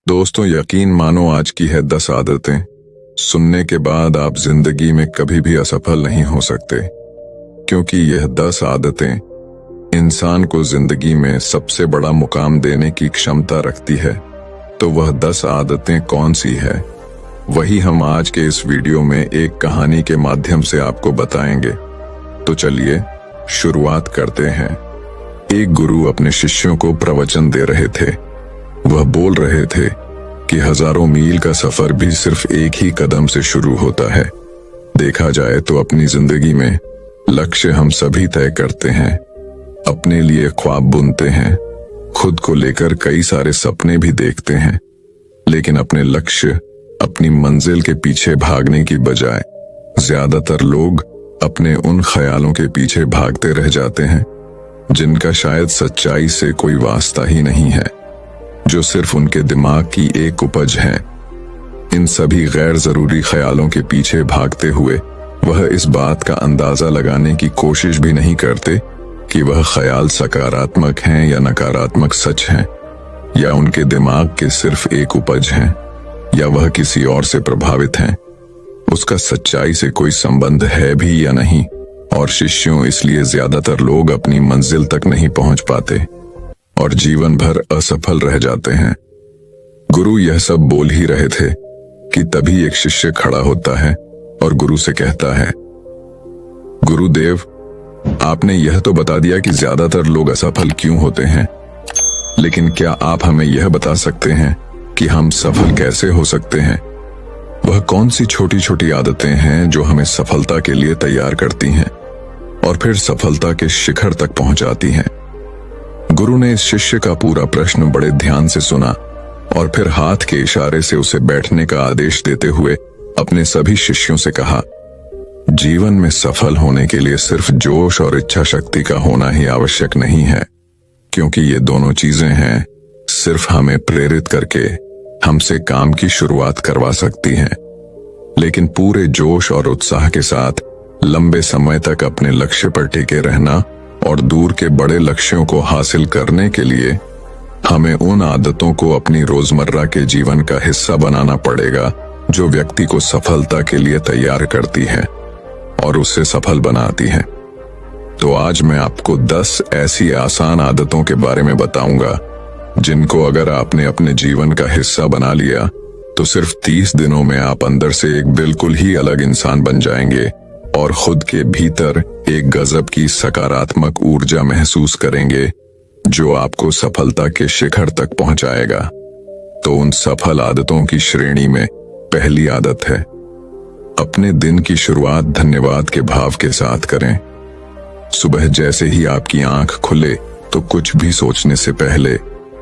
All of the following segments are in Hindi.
दोस्तों, यकीन मानो आज की है 10 आदतें। सुनने के बाद आप जिंदगी में कभी भी असफल नहीं हो सकते, क्योंकि यह 10 आदतें इंसान को जिंदगी में सबसे बड़ा मुकाम देने की क्षमता रखती है। तो वह 10 आदतें कौन सी है, वही हम आज के इस वीडियो में एक कहानी के माध्यम से आपको बताएंगे। तो चलिए शुरुआत करते हैं। एक गुरु अपने शिष्यों को प्रवचन दे रहे थे। वह बोल रहे थे कि हजारों मील का सफर भी सिर्फ एक ही कदम से शुरू होता है। देखा जाए तो अपनी जिंदगी में लक्ष्य हम सभी तय करते हैं, अपने लिए ख्वाब बुनते हैं, खुद को लेकर कई सारे सपने भी देखते हैं, लेकिन अपने लक्ष्य, अपनी मंजिल के पीछे भागने की बजाय ज्यादातर लोग अपने उन ख्यालों के पीछे भागते रह जाते हैं जिनका शायद सच्चाई से कोई वास्ता ही नहीं है, जो सिर्फ उनके दिमाग की एक उपज है। इन सभी गैर जरूरी ख्यालों के पीछे भागते हुए वह इस बात का अंदाजा लगाने की कोशिश भी नहीं करते कि वह ख्याल सकारात्मक हैं या नकारात्मक सच हैं, या उनके दिमाग के सिर्फ एक उपज हैं, या वह किसी और से प्रभावित हैं। उसका सच्चाई से कोई संबंध है भी या नहीं। और शिष्यों, इसलिए ज्यादातर लोग अपनी मंजिल तक नहीं पहुंच पाते और जीवन भर असफल रह जाते हैं। गुरु यह सब बोल ही रहे थे कि तभी एक शिष्य खड़ा होता है और गुरु से कहता है, गुरुदेव, आपने यह तो बता दिया कि ज्यादातर लोग असफल क्यों होते हैं, लेकिन क्या आप हमें यह बता सकते हैं कि हम सफल कैसे हो सकते हैं? वह कौन सी छोटी छोटी आदतें हैं जो हमें सफलता के लिए तैयार करती हैं और फिर सफलता के शिखर तक पहुंचाती हैं? गुरु ने इस शिष्य का पूरा प्रश्न बड़े ध्यान से सुना और फिर हाथ के इशारे से उसे बैठने का आदेश देते हुए अपने सभी शिष्यों से कहा, जीवन में सफल होने के लिए सिर्फ जोश और इच्छा शक्ति का होना ही आवश्यक नहीं है, क्योंकि ये दोनों चीजें हैं सिर्फ हमें प्रेरित करके हमसे काम की शुरुआत करवा सकती हैं। लेकिन पूरे जोश और उत्साह के साथ लंबे समय तक अपने लक्ष्य पर टिके रहना और दूर के बड़े लक्ष्यों को हासिल करने के लिए हमें उन आदतों को अपनी रोजमर्रा के जीवन का हिस्सा बनाना पड़ेगा जो व्यक्ति को सफलता के लिए तैयार करती है और उसे सफल बनाती है। तो आज मैं आपको 10 ऐसी आसान आदतों के बारे में बताऊंगा जिनको अगर आपने अपने जीवन का हिस्सा बना लिया तो सिर्फ 30 दिनों में आप अंदर से एक बिल्कुल ही अलग इंसान बन जाएंगे और खुद के भीतर एक गजब की सकारात्मक ऊर्जा महसूस करेंगे जो आपको सफलता के शिखर तक पहुंचाएगा। तो उन सफल आदतों की श्रेणी में पहली आदत है, अपने दिन की शुरुआत धन्यवाद के भाव के साथ करें। सुबह जैसे ही आपकी आंख खुले तो कुछ भी सोचने से पहले,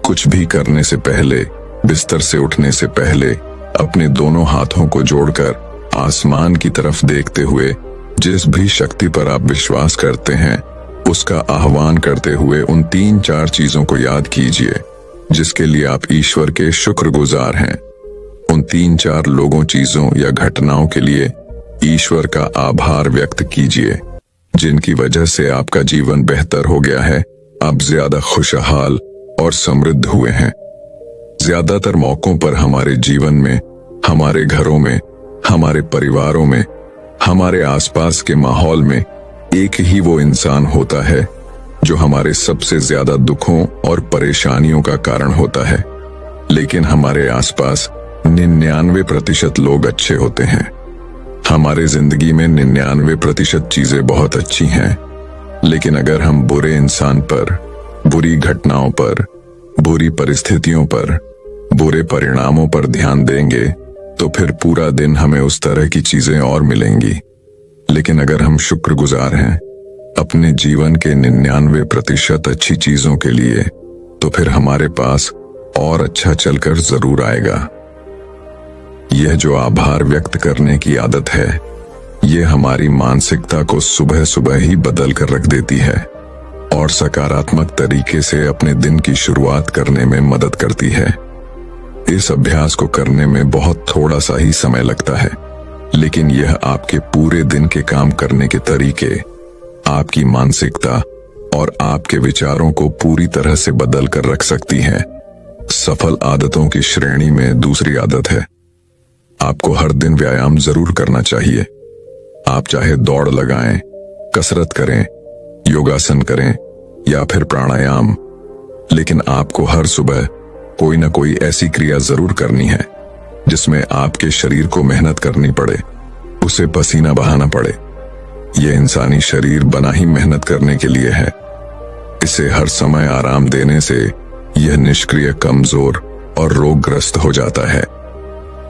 कुछ भी करने से पहले, बिस्तर से उठने से पहले अपने दोनों हाथों को जोड़कर आसमान की तरफ देखते हुए जिस भी शक्ति पर आप विश्वास करते हैं उसका आह्वान करते हुए उन 3-4 चीजों को याद कीजिए जिसके लिए आप ईश्वर के शुक्रगुजार हैं। उन 3-4 लोगों, चीजों या घटनाओं के लिए ईश्वर का आभार व्यक्त कीजिए जिनकी वजह से आपका जीवन बेहतर हो गया है, आप ज्यादा खुशहाल और समृद्ध हुए हैं। ज्यादातर मौकों पर हमारे जीवन में, हमारे घरों में, हमारे परिवारों में, हमारे आसपास के माहौल में एक ही वो इंसान होता है जो हमारे सबसे ज्यादा दुखों और परेशानियों का कारण होता है। लेकिन हमारे आसपास 99% लोग अच्छे होते हैं। हमारे जिंदगी में 99% चीजें बहुत अच्छी हैं, लेकिन अगर हम बुरे इंसान पर, बुरी घटनाओं पर, बुरी परिस्थितियों पर, बुरे परिणामों पर ध्यान देंगे तो फिर पूरा दिन हमें उस तरह की चीजें और मिलेंगी। लेकिन अगर हम शुक्रगुजार हैं अपने जीवन के 99% अच्छी चीजों के लिए, तो फिर हमारे पास और अच्छा चलकर जरूर आएगा। यह जो आभार व्यक्त करने की आदत है, यह हमारी मानसिकता को सुबह सुबह ही बदल कर रख देती है और सकारात्मक तरीके से अपने दिन की शुरुआत करने में मदद करती है। इस अभ्यास को करने में बहुत थोड़ा सा ही समय लगता है, लेकिन यह आपके पूरे दिन के काम करने के तरीके, आपकी मानसिकता और आपके विचारों को पूरी तरह से बदल कर रख सकती है। सफल आदतों की श्रेणी में दूसरी आदत है, आपको हर दिन व्यायाम जरूर करना चाहिए। आप चाहे दौड़ लगाएं, कसरत करें, योगासन करें या फिर प्राणायाम, लेकिन आपको हर सुबह कोई ना कोई ऐसी क्रिया जरूर करनी है जिसमें आपके शरीर को मेहनत करनी पड़े, उसे पसीना बहाना पड़े। यह इंसानी शरीर बना ही मेहनत करने के लिए है। इसे हर समय आराम देने से यह निष्क्रिय, कमजोर और रोगग्रस्त हो जाता है।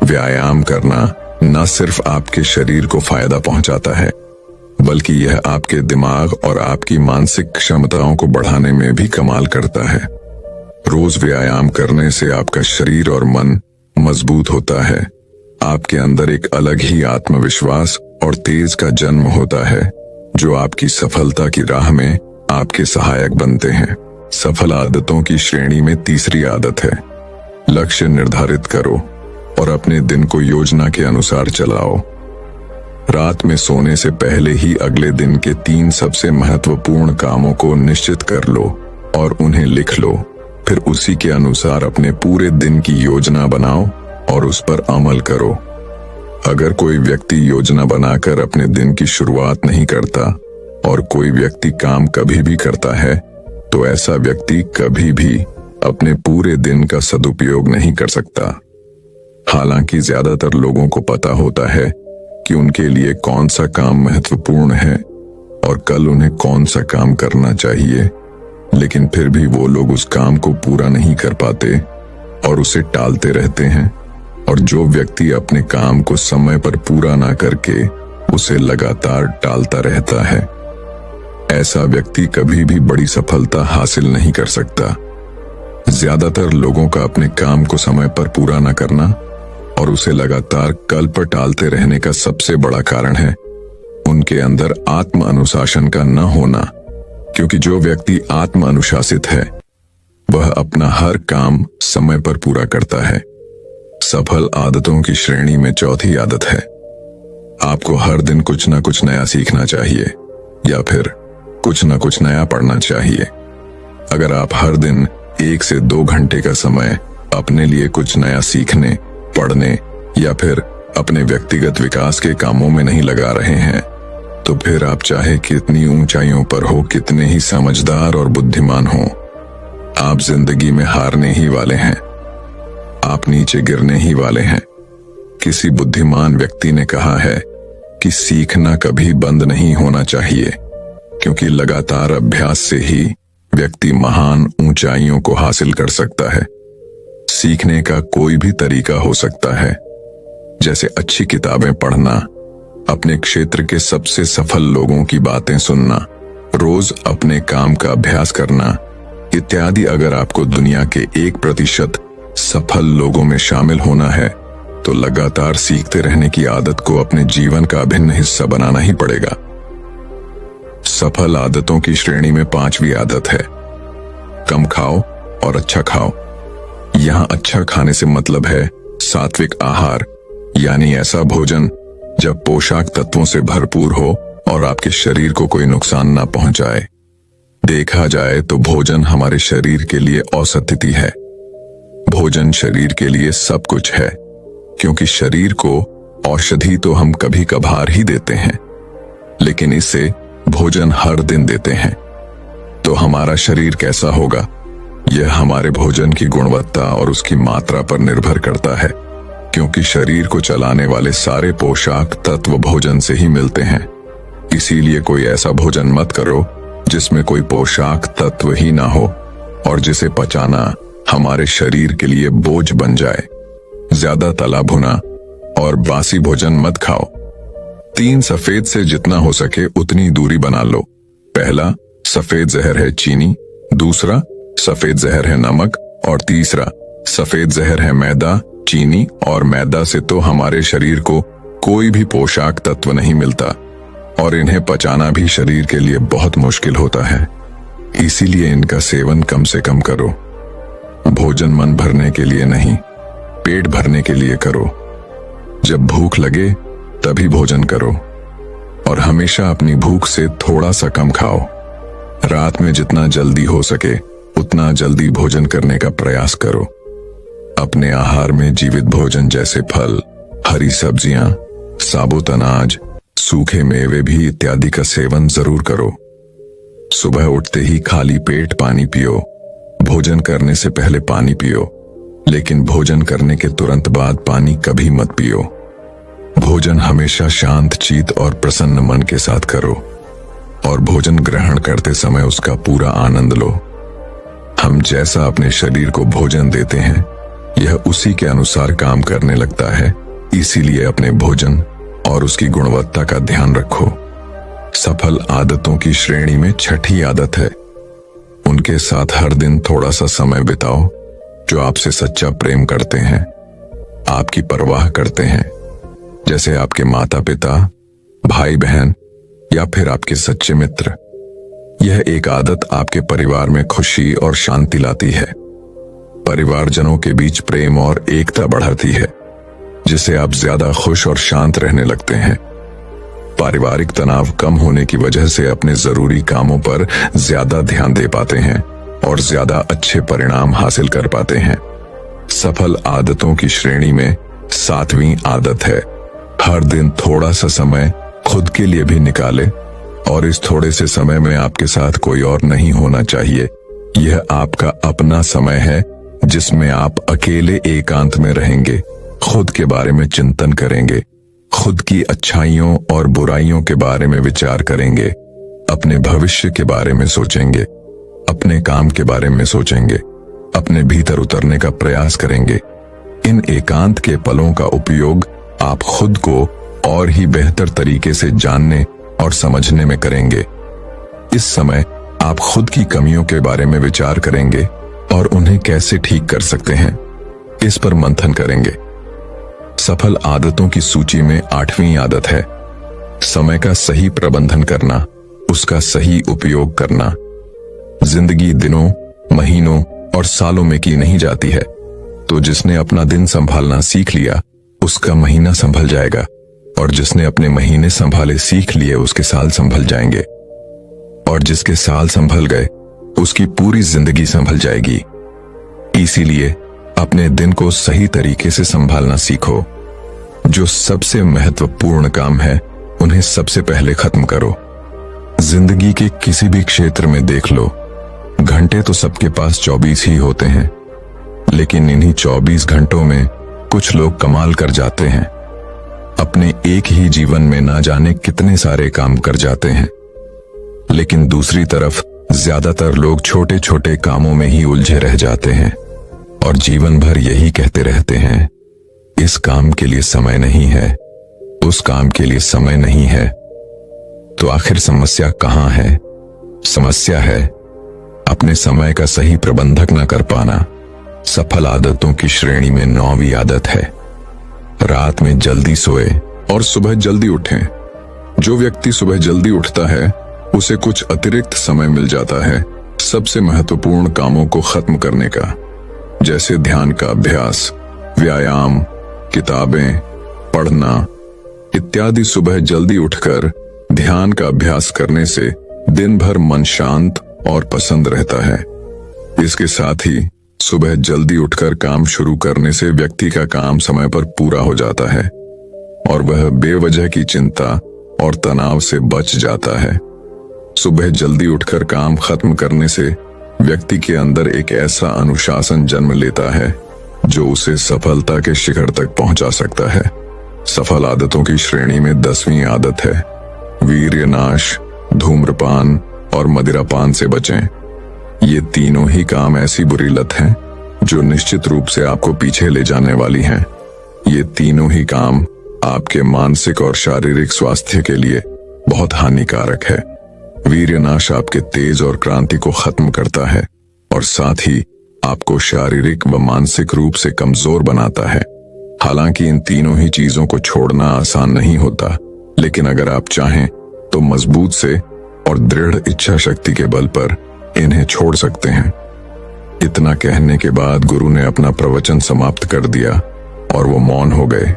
व्यायाम करना न सिर्फ आपके शरीर को फायदा पहुंचाता है, बल्कि यह आपके दिमाग और आपकी मानसिक क्षमताओं को बढ़ाने में भी कमाल करता है। रोज व्यायाम करने से आपका शरीर और मन मजबूत होता है। आपके अंदर एक अलग ही आत्मविश्वास और तेज का जन्म होता है, जो आपकी सफलता की राह में आपके सहायक बनते हैं। सफल आदतों की श्रेणी में तीसरी आदत है, लक्ष्य निर्धारित करो और अपने दिन को योजना के अनुसार चलाओ। रात में सोने से पहले ही अगले दिन के 3 सबसे महत्वपूर्ण कामों को निश्चित कर लो और उन्हें लिख लो। फिर उसी के अनुसार अपने पूरे दिन की योजना बनाओ और उस पर अमल करो। अगर कोई व्यक्ति योजना बनाकर अपने दिन की शुरुआत नहीं करता और कोई व्यक्ति काम कभी भी करता है, तो ऐसा व्यक्ति कभी भी अपने पूरे दिन का सदुपयोग नहीं कर सकता। हालांकि ज्यादातर लोगों को पता होता है कि उनके लिए कौन सा काम महत्वपूर्ण है और कल उन्हें कौन सा काम करना चाहिए, लेकिन फिर भी वो लोग उस काम को पूरा नहीं कर पाते और उसे टालते रहते हैं। और जो व्यक्ति अपने काम को समय पर पूरा ना करके उसे लगातार टालता रहता है, ऐसा व्यक्ति कभी भी बड़ी सफलता हासिल नहीं कर सकता। ज्यादातर लोगों का अपने काम को समय पर पूरा ना करना और उसे लगातार कल पर टालते रहने का सबसे बड़ा कारण है उनके अंदर आत्म अनुशासन का न होना। क्योंकि जो व्यक्ति आत्म अनुशासित है, वह अपना हर काम समय पर पूरा करता है। सफल आदतों की श्रेणी में चौथी आदत है, आपको हर दिन कुछ ना कुछ नया सीखना चाहिए या फिर कुछ ना कुछ नया पढ़ना चाहिए। अगर आप हर दिन 1 से 2 घंटे का समय अपने लिए कुछ नया सीखने, पढ़ने या फिर अपने व्यक्तिगत विकास के कामों में नहीं लगा रहे हैं, तो फिर आप चाहे कितनी ऊंचाइयों पर हो, कितने ही समझदार और बुद्धिमान हो, आप जिंदगी में हारने ही वाले हैं। आप नीचे गिरने ही वाले हैं। किसी बुद्धिमान व्यक्ति ने कहा है कि सीखना कभी बंद नहीं होना चाहिए, क्योंकि लगातार अभ्यास से ही व्यक्ति महान ऊंचाइयों को हासिल कर सकता है। सीखने का कोई भी तरीका हो सकता है, जैसे अच्छी किताबें पढ़ना, अपने क्षेत्र के सबसे सफल लोगों की बातें सुनना, रोज अपने काम का अभ्यास करना इत्यादि। अगर आपको दुनिया के 1% सफल लोगों में शामिल होना है, तो लगातार सीखते रहने की आदत को अपने जीवन का अभिन्न हिस्सा बनाना ही पड़ेगा। सफल आदतों की श्रेणी में 5वीं आदत है, कम खाओ और अच्छा खाओ। यहां अच्छा खाने से मतलब है सात्विक आहार, यानी ऐसा भोजन जब पोषक तत्वों से भरपूर हो और आपके शरीर को कोई नुकसान ना पहुंचाए। देखा जाए तो भोजन हमारे शरीर के लिए औषधि है। भोजन शरीर के लिए सब कुछ है, क्योंकि शरीर को औषधि तो हम कभी कभार ही देते हैं, लेकिन इसे भोजन हर दिन देते हैं। तो हमारा शरीर कैसा होगा, यह हमारे भोजन की गुणवत्ता और उसकी मात्रा पर निर्भर करता है, क्योंकि शरीर को चलाने वाले सारे पोषक तत्व भोजन से ही मिलते हैं। इसीलिए कोई ऐसा भोजन मत करो जिसमें कोई पोषक तत्व ही ना हो और जिसे पचाना हमारे शरीर के लिए बोझ बन जाए। ज्यादा तला भुना और बासी भोजन मत खाओ। 3 सफेद से जितना हो सके उतनी दूरी बना लो। पहला सफेद जहर है चीनी, दूसरा सफेद जहर है नमक और तीसरा सफेद जहर है मैदा। चीनी और मैदा से तो हमारे शरीर को कोई भी पोषक तत्व नहीं मिलता और इन्हें पचाना भी शरीर के लिए बहुत मुश्किल होता है। इसीलिए इनका सेवन कम से कम करो। भोजन मन भरने के लिए नहीं, पेट भरने के लिए करो। जब भूख लगे तभी भोजन करो और हमेशा अपनी भूख से थोड़ा सा कम खाओ। रात में जितना जल्दी हो सके उतना जल्दी भोजन करने का प्रयास करो। अपने आहार में जीवित भोजन जैसे फल, हरी सब्जियां, साबुत अनाज, सूखे मेवे भी इत्यादि का सेवन जरूर करो। सुबह उठते ही खाली पेट पानी पियो। भोजन करने से पहले पानी पियो, लेकिन भोजन करने के तुरंत बाद पानी कभी मत पियो। भोजन हमेशा शांत चित्त और प्रसन्न मन के साथ करो और भोजन ग्रहण करते समय उसका पूरा आनंद लो। हम जैसा अपने शरीर को भोजन देते हैं, यह उसी के अनुसार काम करने लगता है। इसीलिए अपने भोजन और उसकी गुणवत्ता का ध्यान रखो। सफल आदतों की श्रेणी में छठी आदत है, उनके साथ हर दिन थोड़ा सा समय बिताओ जो आपसे सच्चा प्रेम करते हैं, आपकी परवाह करते हैं, जैसे आपके माता पिता, भाई बहन या फिर आपके सच्चे मित्र। यह एक आदत आपके परिवार में खुशी और शांति लाती है। परिवारजनों के बीच प्रेम और एकता बढ़ाती है, जिससे आप ज्यादा खुश और शांत रहने लगते हैं। पारिवारिक तनाव कम होने की वजह से अपने जरूरी कामों पर ज्यादा ध्यान दे पाते हैं और ज्यादा अच्छे परिणाम हासिल कर पाते हैं। सफल आदतों की श्रेणी में 7वीं आदत है, हर दिन थोड़ा सा समय खुद के लिए भी निकाले और इस थोड़े से समय में आपके साथ कोई और नहीं होना चाहिए। यह आपका अपना समय है जिसमें आप अकेले एकांत में रहेंगे, खुद के बारे में चिंतन करेंगे, खुद की अच्छाइयों और बुराइयों के बारे में विचार करेंगे, अपने भविष्य के बारे में सोचेंगे, अपने काम के बारे में सोचेंगे, अपने भीतर उतरने का प्रयास करेंगे। इन एकांत के पलों का उपयोग आप खुद को और ही बेहतर तरीके से जानने और समझने में करेंगे। इस समय आप खुद की कमियों के बारे में विचार करेंगे और उन्हें कैसे ठीक कर सकते हैं, इस पर मंथन करेंगे। सफल आदतों की सूची में 8वीं आदत है, समय का सही प्रबंधन करना, उसका सही उपयोग करना। जिंदगी दिनों, महीनों और सालों में की नहीं जाती है, तो जिसने अपना दिन संभालना सीख लिया उसका महीना संभल जाएगा, और जिसने अपने महीने संभाले सीख लिए उसके साल संभल जाएंगे, और जिसके साल संभल गए उसकी पूरी जिंदगी संभल जाएगी। इसीलिए अपने दिन को सही तरीके से संभालना सीखो। जो सबसे महत्वपूर्ण काम है उन्हें सबसे पहले खत्म करो। जिंदगी के किसी भी क्षेत्र में देख लो, घंटे तो सबके पास 24 ही होते हैं, लेकिन इन्हीं 24 घंटों में कुछ लोग कमाल कर जाते हैं। अपने एक ही जीवन में ना जाने कितने सारे काम कर जाते हैं, लेकिन दूसरी तरफ ज्यादातर लोग छोटे छोटे कामों में ही उलझे रह जाते हैं और जीवन भर यही कहते रहते हैं, इस काम के लिए समय नहीं है, उस काम के लिए समय नहीं है। तो आखिर समस्या कहां है? समस्या है अपने समय का सही प्रबंधक न कर पाना। सफल आदतों की श्रेणी में 9वीं आदत है, रात में जल्दी सोए और सुबह जल्दी उठें। जो व्यक्ति सुबह जल्दी उठता है उसे कुछ अतिरिक्त समय मिल जाता है सबसे महत्वपूर्ण कामों को खत्म करने का, जैसे ध्यान का अभ्यास, व्यायाम, किताबें पढ़ना इत्यादि। सुबह जल्दी उठकर ध्यान का अभ्यास करने से दिन भर मन शांत और पसंद रहता है। इसके साथ ही सुबह जल्दी उठकर काम शुरू करने से व्यक्ति का काम समय पर पूरा हो जाता है और वह बेवजह की चिंता और तनाव से बच जाता है। सुबह जल्दी उठकर काम खत्म करने से व्यक्ति के अंदर एक ऐसा अनुशासन जन्म लेता है जो उसे सफलता के शिखर तक पहुंचा सकता है। सफल आदतों की श्रेणी में 10वीं आदत है, वीर्यनाश, धूम्रपान और मदिरापान से बचें। ये तीनों ही काम ऐसी बुरी लत हैं जो निश्चित रूप से आपको पीछे ले जाने वाली हैं। ये तीनों ही काम आपके मानसिक और शारीरिक स्वास्थ्य के लिए बहुत हानिकारक है। वीर्यनाश आपके तेज और क्रांति को खत्म करता है और साथ ही आपको शारीरिक व मानसिक रूप से कमजोर बनाता है। हालांकि इन तीनों ही चीजों को छोड़ना आसान नहीं होता, लेकिन अगर आप चाहें तो मजबूत से और दृढ़ इच्छा शक्ति के बल पर इन्हें छोड़ सकते हैं। इतना कहने के बाद गुरु ने अपना प्रवचन समाप्त कर दिया और वो मौन हो गए।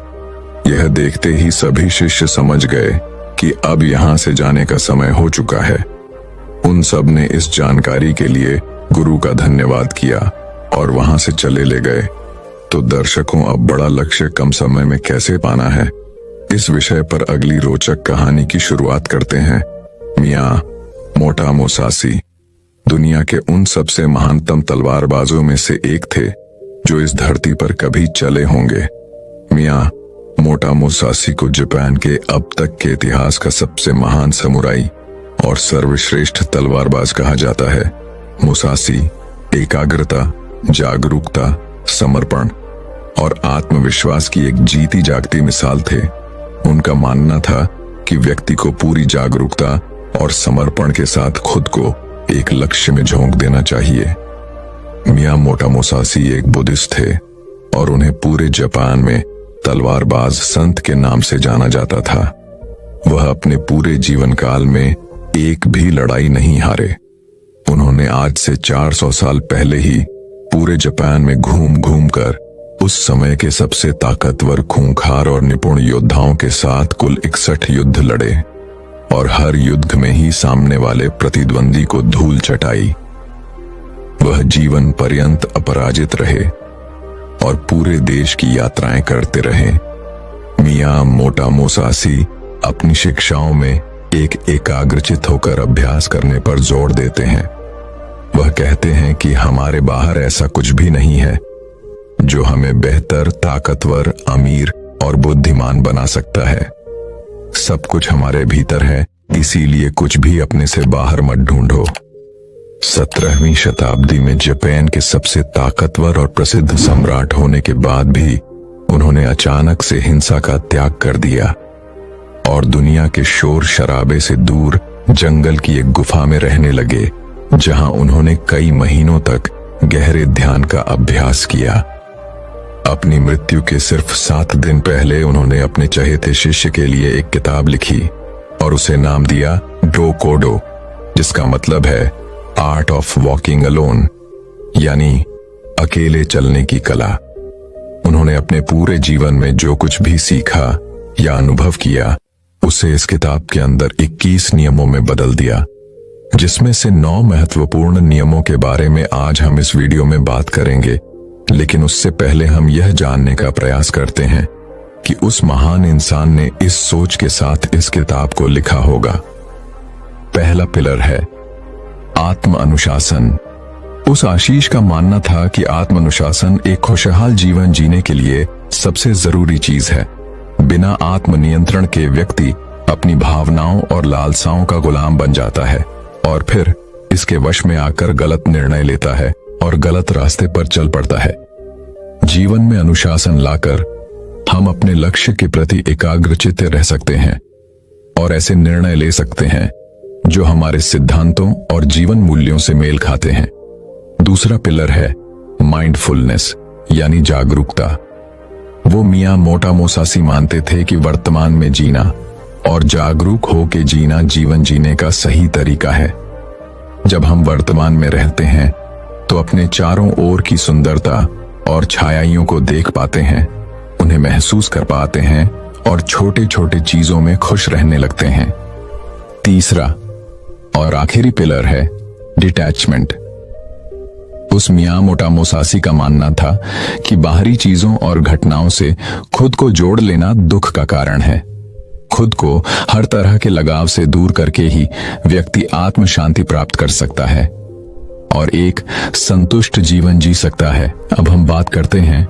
यह देखते ही सभी शिष्य समझ गए कि अब यहां से जाने का समय हो चुका है। उन सब ने इस जानकारी के लिए गुरु का धन्यवाद किया और वहां से चले ले गए। तो दर्शकों, अब बड़ा लक्ष्य कम समय में कैसे पाना है, इस विषय पर अगली रोचक कहानी की शुरुआत करते हैं। मियां मोटा मुसासी दुनिया के उन सबसे महानतम तलवारबाजों में से एक थे जो इस धरती पर कभी चले होंगे। मियां मोटा मुसासी को जापान के अब तक के इतिहास का सबसे महान समुराई और सर्वश्रेष्ठ तलवारबाज कहा जाता है। मुसासी एकाग्रता, जागरूकता, समर्पण और आत्मविश्वास की एक जीती जागती मिसाल थे। उनका मानना था कि व्यक्ति को पूरी जागरूकता और समर्पण के साथ खुद को एक लक्ष्य में झोंक देना चाहिए। मियां मोटा मुसासी एक बुद्धिस्ट थे और उन्हें पूरे जापान में तलवारबाज संत के नाम से जाना जाता था। वह अपने पूरे जीवन काल में एक भी लड़ाई नहीं हारे। उन्होंने आज से 400 साल पहले ही पूरे जापान में घूम घूम कर उस समय के सबसे ताकतवर, खूंखार और निपुण योद्धाओं के साथ कुल 61 युद्ध लड़े और हर युद्ध में ही सामने वाले प्रतिद्वंदी को धूल चटाई। वह जीवन पर्यंत अपराजित रहे और पूरे देश की यात्राएं करते रहे। मियां मोटा मुसासी अपनी शिक्षाओं में एक एकाग्रचित होकर अभ्यास करने पर जोर देते हैं। वह कहते हैं कि हमारे बाहर ऐसा कुछ भी नहीं है जो हमें बेहतर, ताकतवर, अमीर और बुद्धिमान बना सकता है। सब कुछ हमारे भीतर है, इसीलिए कुछ भी अपने से बाहर मत ढूंढो। 17वीं शताब्दी में जापान के सबसे ताकतवर और प्रसिद्ध सम्राट होने के बाद भी उन्होंने अचानक से हिंसा का त्याग कर दिया और दुनिया के शोर शराबे से दूर जंगल की एक गुफा में रहने लगे, जहां उन्होंने कई महीनों तक गहरे ध्यान का अभ्यास किया। अपनी मृत्यु के सिर्फ 7 दिन पहले उन्होंने अपने चहेते शिष्य के लिए एक किताब लिखी और उसे नाम दिया डोकोडो, जिसका मतलब है आर्ट ऑफ वॉकिंग अलोन, यानी अकेले चलने की कला। उन्होंने अपने पूरे जीवन में जो कुछ भी सीखा या अनुभव किया उसे इस किताब के अंदर 21 नियमों में बदल दिया, जिसमें से 9 महत्वपूर्ण नियमों के बारे में आज हम इस वीडियो में बात करेंगे। लेकिन उससे पहले हम यह जानने का प्रयास करते हैं कि उस महान इंसान ने इस सोच के साथ इस किताब को लिखा होगा। पहला पिलर है आत्म अनुशासन। उस आशीष का मानना था कि आत्म अनुशासन एक खुशहाल जीवन जीने के लिए सबसे जरूरी चीज है। बिना आत्म नियंत्रण के व्यक्ति अपनी भावनाओं और लालसाओं का गुलाम बन जाता है और फिर इसके वश में आकर गलत निर्णय लेता है और गलत रास्ते पर चल पड़ता है। जीवन में अनुशासन लाकर हम अपने लक्ष्य के प्रति एकाग्रचित्त रह सकते हैं और ऐसे निर्णय ले सकते हैं जो हमारे सिद्धांतों और जीवन मूल्यों से मेल खाते हैं। दूसरा पिलर है माइंडफुलनेस, यानी जागरूकता। वो मियां मोटा मुसासी मानते थे कि वर्तमान में जीना और जागरूक होकर जीना जीवन जीने का सही तरीका है। जब हम वर्तमान में रहते हैं तो अपने चारों ओर की सुंदरता और छायाइयों को देख पाते हैं, उन्हें महसूस कर पाते हैं और छोटे छोटे चीजों में खुश रहने लगते हैं। तीसरा और आखिरी पिलर है डिटैचमेंट। उस मियां मोटा मुसासी का मानना था कि बाहरी चीजों और घटनाओं से खुद को जोड़ लेना दुख का कारण है। खुद को हर तरह के लगाव से दूर करके ही व्यक्ति आत्म शांति प्राप्त कर सकता है और एक संतुष्ट जीवन जी सकता है। अब हम बात करते हैं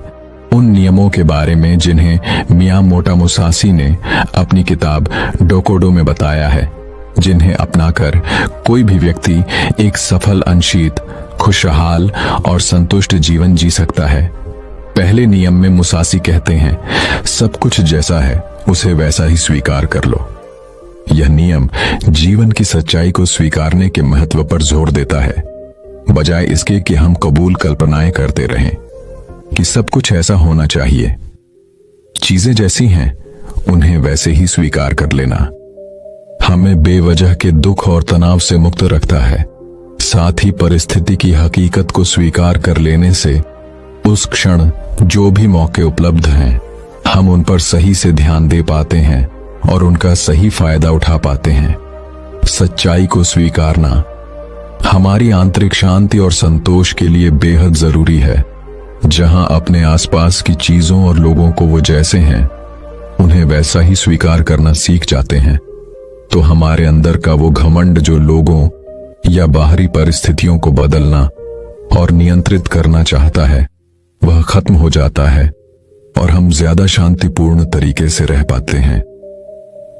उन नियमों के बारे में जिन्हें मियां मोटा मुसासी ने अपनी किताब डोकोडो में बताया है, जिन्हें अपनाकर कोई भी व्यक्ति एक सफल, अनशीत, खुशहाल और संतुष्ट जीवन जी सकता है। पहले नियम में मुसासी कहते हैं, सब कुछ जैसा है उसे वैसा ही स्वीकार कर लो। यह नियम जीवन की सच्चाई को स्वीकारने के महत्व पर जोर देता है, बजाय इसके कि हम कबूल कल्पनाएं करते रहें कि सब कुछ ऐसा होना चाहिए। चीजें जैसी हैं उन्हें वैसे ही स्वीकार कर लेना हमें बेवजह के दुख और तनाव से मुक्त रखता है। साथ ही परिस्थिति की हकीकत को स्वीकार कर लेने से उस क्षण जो भी मौके उपलब्ध हैं, हम उन पर सही से ध्यान दे पाते हैं और उनका सही फायदा उठा पाते हैं। सच्चाई को स्वीकारना हमारी आंतरिक शांति और संतोष के लिए बेहद जरूरी है। जहां अपने आसपास की चीजों और लोगों को वो जैसे हैं उन्हें वैसा ही स्वीकार करना सीख जाते हैं, तो हमारे अंदर का वो घमंड जो लोगों या बाहरी परिस्थितियों को बदलना और नियंत्रित करना चाहता है वह खत्म हो जाता है और हम ज्यादा शांतिपूर्ण तरीके से रह पाते हैं।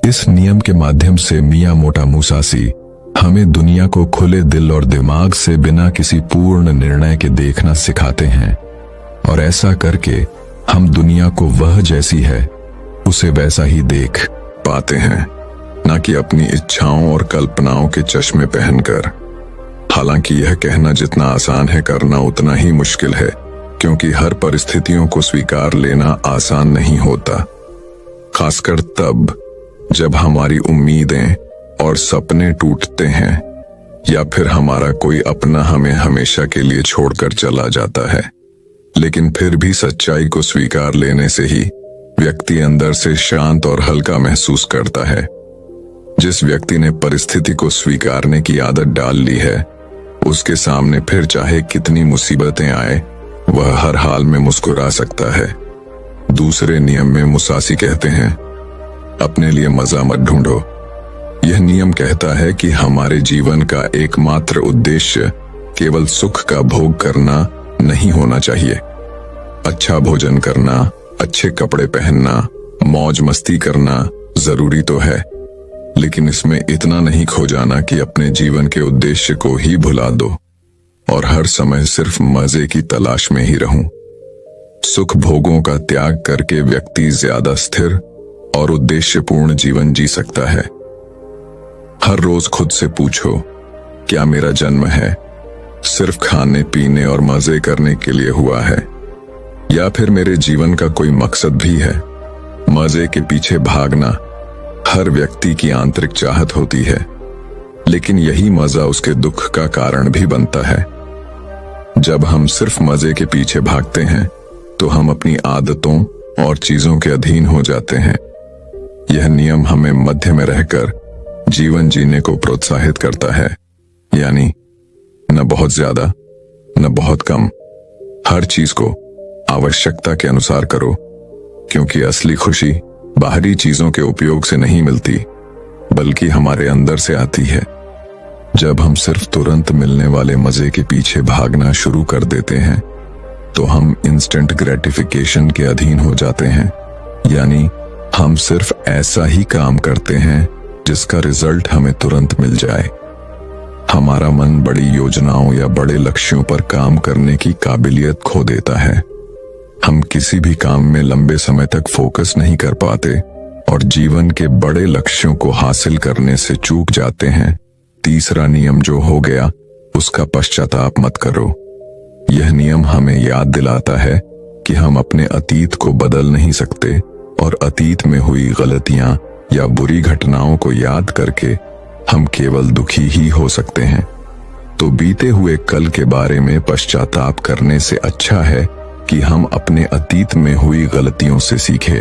इस नियम के माध्यम से मियां मोटा मुसासी हमें दुनिया को खुले दिल और दिमाग से बिना किसी पूर्ण निर्णय के देखना सिखाते हैं, और ऐसा करके हम दुनिया को वह जैसी है उसे वैसा ही देख पाते हैं, ना कि अपनी इच्छाओं और कल्पनाओं के चश्मे पहनकर। हालांकि यह कहना जितना आसान है करना उतना ही मुश्किल है, क्योंकि हर परिस्थितियों को स्वीकार लेना आसान नहीं होता, खासकर तब जब हमारी उम्मीदें और सपने टूटते हैं या फिर हमारा कोई अपना हमें हमेशा के लिए छोड़कर चला जाता है। लेकिन फिर भी सच्चाई को स्वीकार लेने से ही व्यक्ति अंदर से शांत और हल्का महसूस करता है। जिस व्यक्ति ने परिस्थिति को स्वीकारने की आदत डाल ली है उसके सामने फिर चाहे कितनी मुसीबतें आए वह हर हाल में मुस्कुरा सकता है। दूसरे नियम में मुसासी कहते हैं, अपने लिए मजा मत ढूंढो। यह नियम कहता है कि हमारे जीवन का एकमात्र उद्देश्य केवल सुख का भोग करना नहीं होना चाहिए। अच्छा भोजन करना, अच्छे कपड़े पहनना, मौज मस्ती करना जरूरी तो है, लेकिन इसमें इतना नहीं खो जाना कि अपने जीवन के उद्देश्य को ही भुला दो और हर समय सिर्फ मजे की तलाश में ही रहूं। सुख भोगों का त्याग करके व्यक्ति ज्यादा स्थिर और उद्देश्यपूर्ण जीवन जी सकता है। हर रोज खुद से पूछो, क्या मेरा जन्म है सिर्फ खाने पीने और मजे करने के लिए हुआ है, या फिर मेरे जीवन का कोई मकसद भी है? मजे के पीछे भागना हर व्यक्ति की आंतरिक चाहत होती है, लेकिन यही मजा उसके दुख का कारण भी बनता है। जब हम सिर्फ मजे के पीछे भागते हैं तो हम अपनी आदतों और चीजों के अधीन हो जाते हैं। यह नियम हमें मध्य में रहकर जीवन जीने को प्रोत्साहित करता है, यानी न बहुत ज्यादा न बहुत कम, हर चीज को आवश्यकता के अनुसार करो, क्योंकि असली खुशी बाहरी चीजों के उपयोग से नहीं मिलती बल्कि हमारे अंदर से आती है। जब हम सिर्फ तुरंत मिलने वाले मजे के पीछे भागना शुरू कर देते हैं तो हम इंस्टेंट ग्रेटिफिकेशन के अधीन हो जाते हैं, यानी हम सिर्फ ऐसा ही काम करते हैं जिसका रिजल्ट हमें तुरंत मिल जाए। हमारा मन बड़ी योजनाओं या बड़े लक्ष्यों पर काम करने की काबिलियत खो देता है। हम किसी भी काम में लंबे समय तक फोकस नहीं कर पाते और जीवन के बड़े लक्ष्यों को हासिल करने से चूक जाते हैं। तीसरा नियम जो हो गया उसका पश्चाताप मत करो। यह नियम हमें याद दिलाता है कि हम अपने अतीत को बदल नहीं सकते और अतीत में हुई गलतियां या बुरी घटनाओं को याद करके हम केवल दुखी ही हो सकते हैं। तो बीते हुए कल के बारे में पश्चाताप करने से अच्छा है कि हम अपने अतीत में हुई गलतियों से सीखें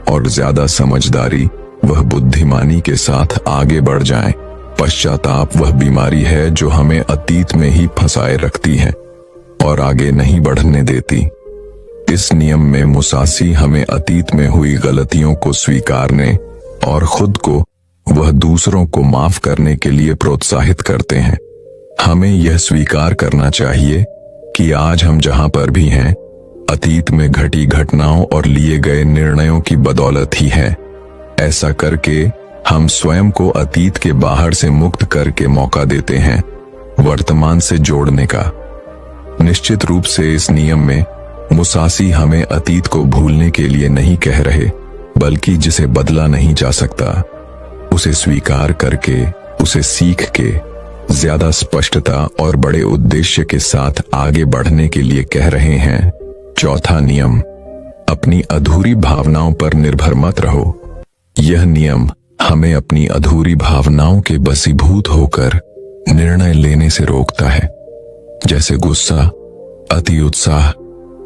और ज्यादा समझदारी वह बुद्धिमानी के साथ आगे बढ़ जाएं। पश्चाताप वह बीमारी है जो हमें अतीत में ही फंसाए रखती है और आगे नहीं बढ़ने देती। इस नियम में मुसासी हमें अतीत में हुई गलतियों को स्वीकारने और खुद को वह दूसरों को माफ करने के लिए प्रोत्साहित करते हैं। हमें यह स्वीकार करना चाहिए कि आज हम जहां पर भी हैं अतीत में घटी घटनाओं और लिए गए निर्णयों की बदौलत ही है। ऐसा करके हम स्वयं को अतीत के बाहर से मुक्त करके मौका देते हैं वर्तमान से जोड़ने का। निश्चित रूप से इस नियम में मुसासी हमें अतीत को भूलने के लिए नहीं कह रहे, बल्कि जिसे बदला नहीं जा सकता उसे स्वीकार करके, उसे सीख के ज्यादा स्पष्टता और बड़े उद्देश्य के साथ आगे बढ़ने के लिए कह रहे हैं। चौथा नियम, अपनी अधूरी भावनाओं पर निर्भर मत रहो। यह नियम हमें अपनी अधूरी भावनाओं के बसीभूत होकर निर्णय लेने से रोकता है, जैसे गुस्सा, अति उत्साह,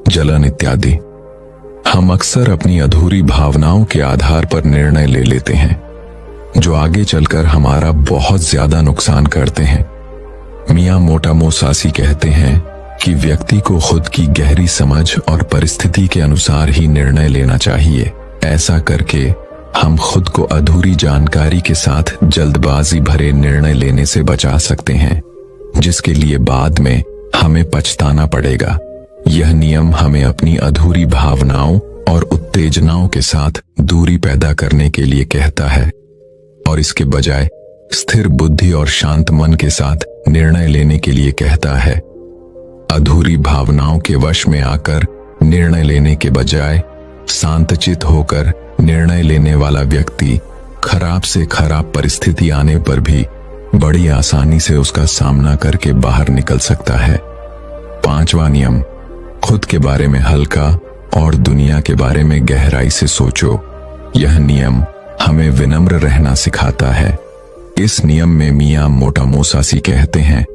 जलन इत्यादि। हम अक्सर अपनी अधूरी भावनाओं के आधार पर निर्णय ले लेते हैं जो आगे चलकर हमारा बहुत ज्यादा नुकसान करते हैं। मियां मोटा मुसासी कहते हैं कि व्यक्ति को खुद की गहरी समझ और परिस्थिति के अनुसार ही निर्णय लेना चाहिए। ऐसा करके हम खुद को अधूरी जानकारी के साथ जल्दबाजी भरे निर्णय लेने से बचा सकते हैं, जिसके लिए बाद में हमें पछताना पड़ेगा। यह नियम हमें अपनी अधूरी भावनाओं और उत्तेजनाओं के साथ दूरी पैदा करने के लिए कहता है और इसके बजाय स्थिर बुद्धि और शांत मन के साथ निर्णय लेने के लिए कहता है। अधूरी भावनाओं के वश में आकर निर्णय लेने के बजाय शांतचित होकर निर्णय लेने वाला व्यक्ति खराब से खराब परिस्थिति आने पर भी बड़ी आसानी से उसका सामना करके बाहर निकल सकता है। 5वां नियम, खुद के बारे में हल्का और दुनिया के बारे में गहराई से सोचो। यह नियम हमें विनम्र रहना सिखाता है। इस नियम में मियां मोटा मोसासी कहते हैं,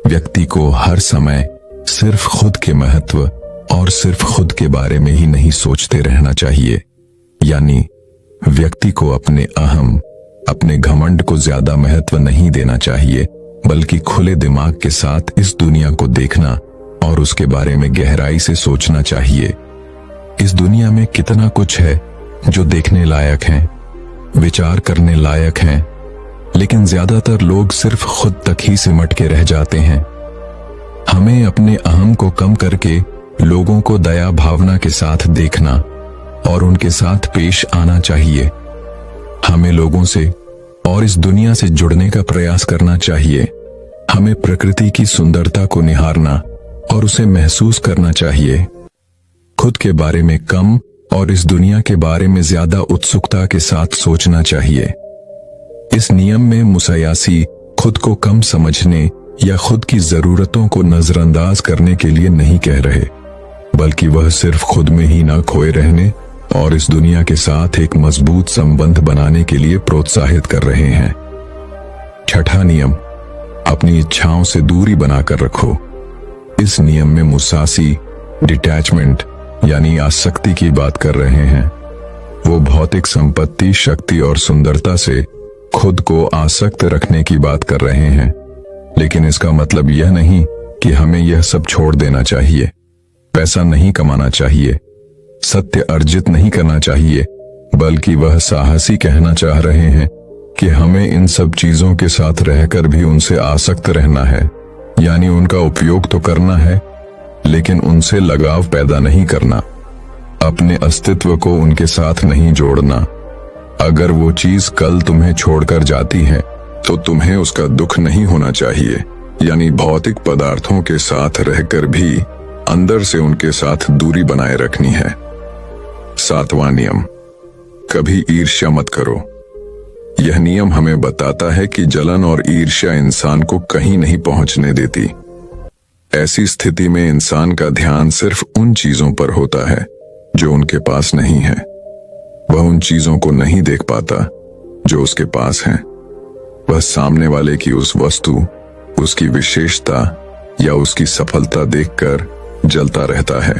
व्यक्ति को हर समय सिर्फ खुद के महत्व और सिर्फ खुद के बारे में ही नहीं सोचते रहना चाहिए। यानी व्यक्ति को अपने अहम, अपने घमंड को ज्यादा महत्व नहीं देना चाहिए, बल्कि खुले दिमाग के साथ इस दुनिया को देखना और उसके बारे में गहराई से सोचना चाहिए। इस दुनिया में कितना कुछ है जो देखने लायक है, विचार करने लायक है, लेकिन ज्यादातर लोग सिर्फ खुद तक ही सिमट के रह जाते हैं। हमें अपने अहम को कम करके लोगों को दया भावना के साथ देखना और उनके साथ पेश आना चाहिए। हमें लोगों से और इस दुनिया से जुड़ने का प्रयास करना चाहिए। हमें प्रकृति की सुंदरता को निहारना और उसे महसूस करना चाहिए। खुद के बारे में कम और इस दुनिया के बारे में ज्यादा उत्सुकता के साथ सोचना चाहिए। इस नियम में मुसायासी खुद को कम समझने या खुद की जरूरतों को नजरअंदाज करने के लिए नहीं कह रहे, बल्कि वह सिर्फ खुद में ही न खोए रहने और इस दुनिया के साथ एक मजबूत संबंध बनाने के लिए प्रोत्साहित कर रहे हैं। 6वां नियम, अपनी इच्छाओं से दूरी बनाकर रखो। इस नियम में मुसासी डिटैचमेंट यानी आसक्ति की बात कर रहे हैं। वो भौतिक संपत्ति, शक्ति और सुंदरता से खुद को आसक्त रखने की बात कर रहे हैं, लेकिन इसका मतलब यह नहीं कि हमें यह सब छोड़ देना चाहिए। पैसा नहीं कमाना चाहिए, सत्य अर्जित नहीं करना चाहिए, बल्कि वह साहसी कहना चाह रहे हैं कि हमें इन सब चीजों के साथ रहकर भी उनसे आसक्त रहना है। यानी उनका उपयोग तो करना है, लेकिन उनसे लगाव पैदा नहीं करना, अपने अस्तित्व को उनके साथ नहीं जोड़ना। अगर वो चीज कल तुम्हें छोड़कर जाती है तो तुम्हें उसका दुख नहीं होना चाहिए। यानी भौतिक पदार्थों के साथ रहकर भी अंदर से उनके साथ दूरी बनाए रखनी है। 7वां नियम, कभी ईर्ष्या मत करो। यह नियम हमें बताता है कि जलन और ईर्ष्या इंसान को कहीं नहीं पहुंचने देती। ऐसी स्थिति में इंसान का ध्यान सिर्फ उन चीजों पर होता है जो उनके पास नहीं है। वह उन चीजों को नहीं देख पाता जो उसके पास हैं। वह सामने वाले की उस वस्तु, उसकी विशेषता या उसकी सफलता देखकर जलता रहता है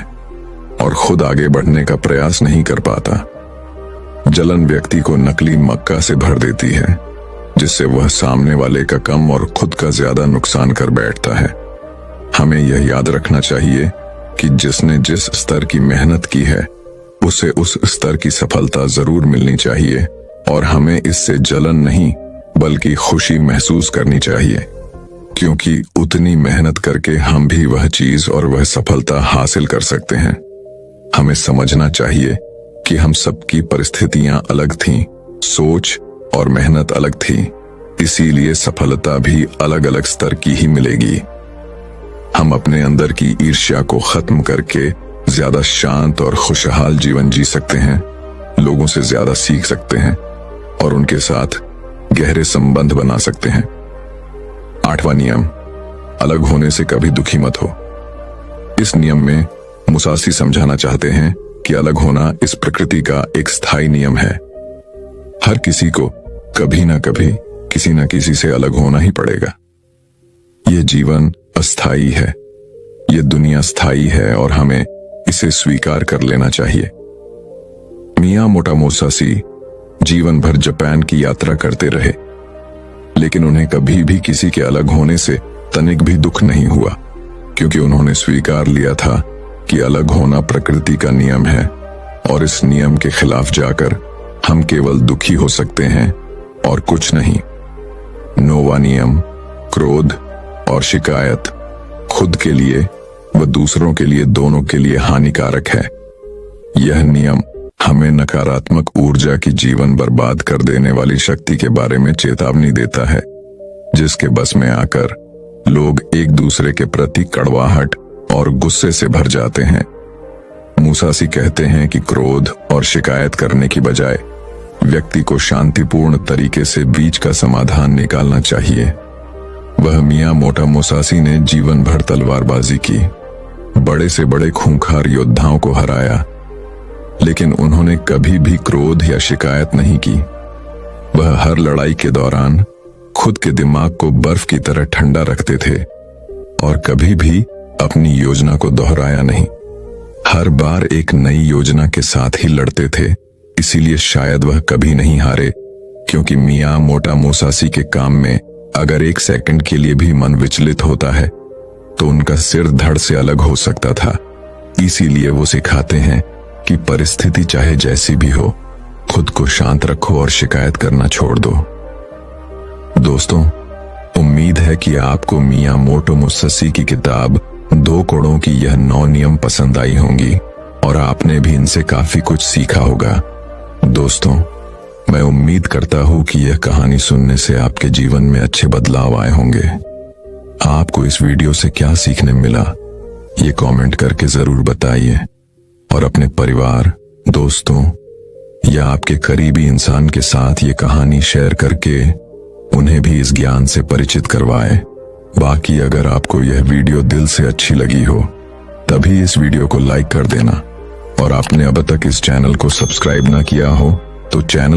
और खुद आगे बढ़ने का प्रयास नहीं कर पाता। जलन व्यक्ति को नकली मक्का से भर देती है, जिससे वह सामने वाले का कम और खुद का ज्यादा नुकसान कर बैठता है। हमें यह याद रखना चाहिए कि जिसने जिस स्तर की मेहनत की है उसे उस स्तर की सफलता जरूर मिलनी चाहिए और हमें इससे जलन नहीं बल्कि खुशी महसूस करनी चाहिए, क्योंकि उतनी मेहनत करके हम भी वह चीज और वह सफलता हासिल कर सकते हैं। हमें समझना चाहिए कि हम सबकी परिस्थितियां अलग थीं, सोच और मेहनत अलग थी, इसीलिए सफलता भी अलग अलग स्तर की ही मिलेगी। हम अपने अंदर की ईर्ष्या को खत्म करके ज्यादा शांत और खुशहाल जीवन जी सकते हैं, लोगों से ज्यादा सीख सकते हैं और उनके साथ गहरे संबंध बना सकते हैं। 8वां नियम, अलग होने से कभी दुखी मत हो। इस नियम में मुसासी समझाना चाहते हैं कि अलग होना इस प्रकृति का एक स्थायी नियम है। हर किसी को कभी ना कभी किसी न किसी से अलग होना ही पड़ेगा। ये जीवन अस्थाई है, ये दुनिया स्थायी है और हमें इसे स्वीकार कर लेना चाहिए। मियां मोटा मोसासी जीवन भर जापान की यात्रा करते रहे, लेकिन उन्हें कभी भी किसी के अलग होने से तनिक भी दुख नहीं हुआ। क्योंकि उन्होंने स्वीकार लिया था कि अलग होना प्रकृति का नियम है और इस नियम के खिलाफ जाकर हम केवल दुखी हो सकते हैं और कुछ नहीं। नोवा नियम, क्रोध और शिकायत खुद के लिए व दूसरों के लिए, दोनों के लिए हानिकारक है। यह नियम हमें नकारात्मक ऊर्जा की जीवन बर्बाद कर देने वाली शक्ति के बारे में चेतावनी देता है, जिसके बस में आकर लोग एक दूसरे के प्रति कड़वाहट और गुस्से से भर जाते हैं। मुसासी कहते हैं कि क्रोध और शिकायत करने की बजाय व्यक्ति को शांतिपूर्ण तरीके से बीच का समाधान निकालना चाहिए। वह मियां मोटा मुसासी ने जीवन भर तलवारबाजी की, बड़े से बड़े खूंखार योद्धाओं को हराया, लेकिन उन्होंने कभी भी क्रोध या शिकायत नहीं की। वह हर लड़ाई के दौरान खुद के दिमाग को बर्फ की तरह ठंडा रखते थे और कभी भी अपनी योजना को दोहराया नहीं। हर बार एक नई योजना के साथ ही लड़ते थे, इसीलिए शायद वह कभी नहीं हारे, क्योंकि मियां मोटा मुसासी के काम में अगर एक सेकंड के लिए भी मन विचलित होता है तो उनका सिर धड़ से अलग हो सकता था। इसीलिए वो सिखाते हैं कि परिस्थिति चाहे जैसी भी हो, खुद को शांत रखो और शिकायत करना छोड़ दो। दोस्तों, उम्मीद है कि आपको मियां मोटो मुसासी की किताब 2 कोड़ों की यह 9 नियम पसंद आई होंगी और आपने भी इनसे काफी कुछ सीखा होगा। दोस्तों, मैं उम्मीद करता हूं कि यह कहानी सुनने से आपके जीवन में अच्छे बदलाव आए होंगे। आपको इस वीडियो से क्या सीखने मिला, ये कमेंट करके जरूर बताइए और अपने परिवार, दोस्तों या आपके करीबी इंसान के साथ ये कहानी शेयर करके उन्हें भी इस ज्ञान से परिचित करवाएं। बाकी अगर आपको यह वीडियो दिल से अच्छी लगी हो तभी इस वीडियो को लाइक कर देना और आपने अब तक इस चैनल को सब्सक्राइब ना किया हो तो चैनल